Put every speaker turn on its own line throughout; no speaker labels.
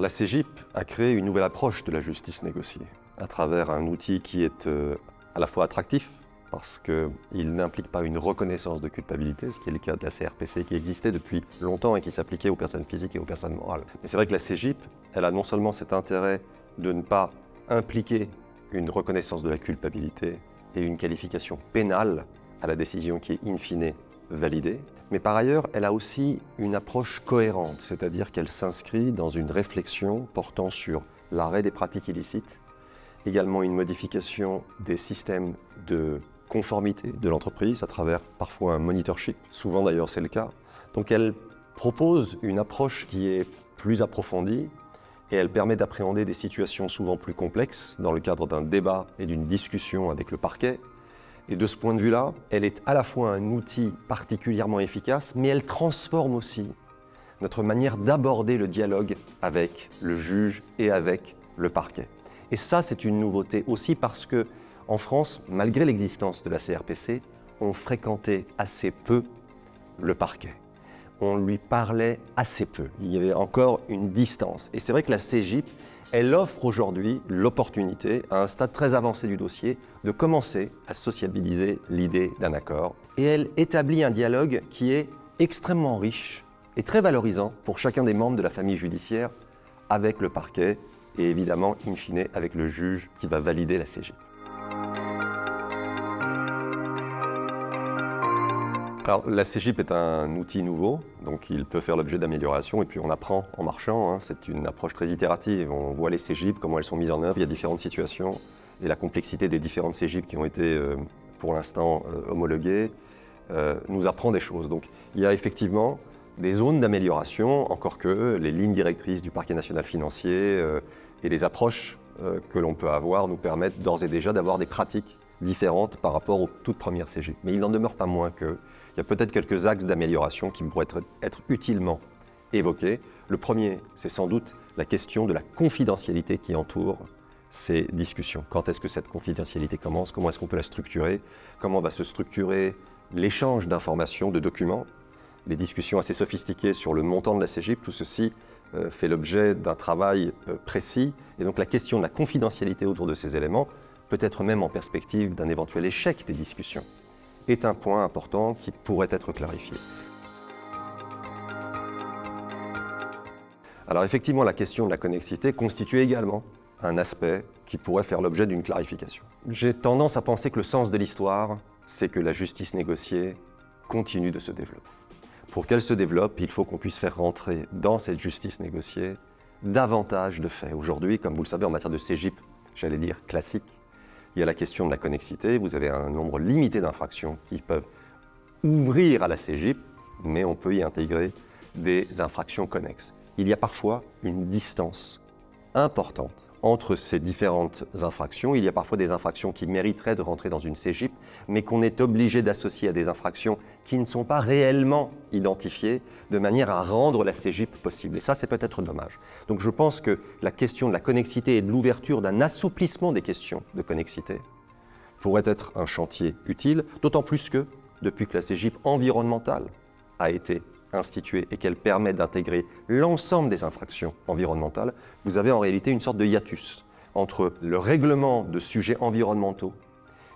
la CEGIP a créé une nouvelle approche de la justice négociée à travers un outil qui est à la fois attractif parce qu'il n'implique pas une reconnaissance de culpabilité, ce qui est le cas de la CRPC qui existait depuis longtemps et qui s'appliquait aux personnes physiques et aux personnes morales. Mais c'est vrai que la CEGIP, elle a non seulement cet intérêt de ne pas impliquer une reconnaissance de la culpabilité et une qualification pénale à la décision qui est in fine validée, mais par ailleurs, elle a aussi une approche cohérente, c'est-à-dire qu'elle s'inscrit dans une réflexion portant sur l'arrêt des pratiques illicites, également une modification des systèmes de conformité de l'entreprise à travers parfois un monitorship, souvent d'ailleurs c'est le cas. Donc elle propose une approche qui est plus approfondie et elle permet d'appréhender des situations souvent plus complexes dans le cadre d'un débat et d'une discussion avec le parquet. Et de ce point de vue-là, elle est à la fois un outil particulièrement efficace, mais elle transforme aussi notre manière d'aborder le dialogue avec le juge et avec le parquet. Et ça, c'est une nouveauté aussi parce que en France, malgré l'existence de la CRPC, on fréquentait assez peu le parquet. On lui parlait assez peu. Il y avait encore une distance. Et c'est vrai que la CEGIP, elle offre aujourd'hui l'opportunité, à un stade très avancé du dossier, de commencer à sociabiliser l'idée d'un accord. Et elle établit un dialogue qui est extrêmement riche et très valorisant pour chacun des membres de la famille judiciaire avec le parquet et évidemment, in fine, avec le juge qui va valider la CEGIP. Alors, la CEGIP est un outil nouveau, donc il peut faire l'objet d'améliorations et puis on apprend en marchant. C'est une approche très itérative. On voit les CEGIP, comment elles sont mises en œuvre, il y a différentes situations et la complexité des différentes CEGIP qui ont été pour l'instant homologuées nous apprend des choses. Donc, il y a effectivement des zones d'amélioration, encore que les lignes directrices du Parquet national financier et les approches que l'on peut avoir nous permettent d'ores et déjà d'avoir des pratiques différentes par rapport aux toutes premières CEGIP. Mais il n'en demeure pas moins qu'il y a peut-être quelques axes d'amélioration qui pourraient être utilement évoqués. Le premier, c'est sans doute la question de la confidentialité qui entoure ces discussions. Quand est-ce que cette confidentialité commence? Comment est-ce qu'on peut la structurer? Comment va se structurer l'échange d'informations, de documents? Les discussions assez sophistiquées sur le montant de la CEGIP, tout ceci fait l'objet d'un travail précis. Et donc la question de la confidentialité autour de ces éléments, peut-être même en perspective d'un éventuel échec des discussions, est un point important qui pourrait être clarifié. Alors effectivement, la question de la connexité constitue également un aspect qui pourrait faire l'objet d'une clarification. J'ai tendance à penser que le sens de l'histoire, c'est que la justice négociée continue de se développer. Pour qu'elle se développe, il faut qu'on puisse faire rentrer dans cette justice négociée davantage de faits. Aujourd'hui, comme vous le savez, en matière de CEGIP, j'allais dire classique, il y a la question de la connexité. Vous avez un nombre limité d'infractions qui peuvent ouvrir à la CEGIP, mais on peut y intégrer des infractions connexes. Il y a parfois une distance importante entre ces différentes infractions. Il y a parfois des infractions qui mériteraient de rentrer dans une CEGIP, mais qu'on est obligé d'associer à des infractions qui ne sont pas réellement identifiées, de manière à rendre la CEGIP possible. Et ça, c'est peut-être dommage. Donc je pense que la question de la connexité et de l'ouverture d'un assouplissement des questions de connexité pourrait être un chantier utile, d'autant plus que, depuis que la CEGIP environnementale a été instituée et qu'elle permet d'intégrer l'ensemble des infractions environnementales, vous avez en réalité une sorte de hiatus entre le règlement de sujets environnementaux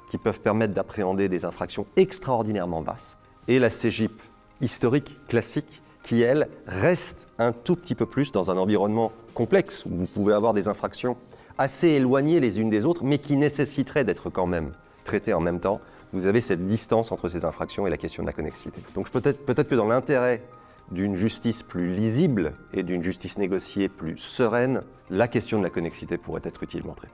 qui peuvent permettre d'appréhender des infractions extraordinairement vastes et la CEGIP historique, classique, qui, elle, reste un tout petit peu plus dans un environnement complexe où vous pouvez avoir des infractions assez éloignées les unes des autres, mais qui nécessiteraient d'être quand même traitées en même temps. Vous avez cette distance entre ces infractions et la question de la connexité. Donc peut-être que dans l'intérêt d'une justice plus lisible et d'une justice négociée plus sereine, la question de la connexité pourrait être utilement traitée.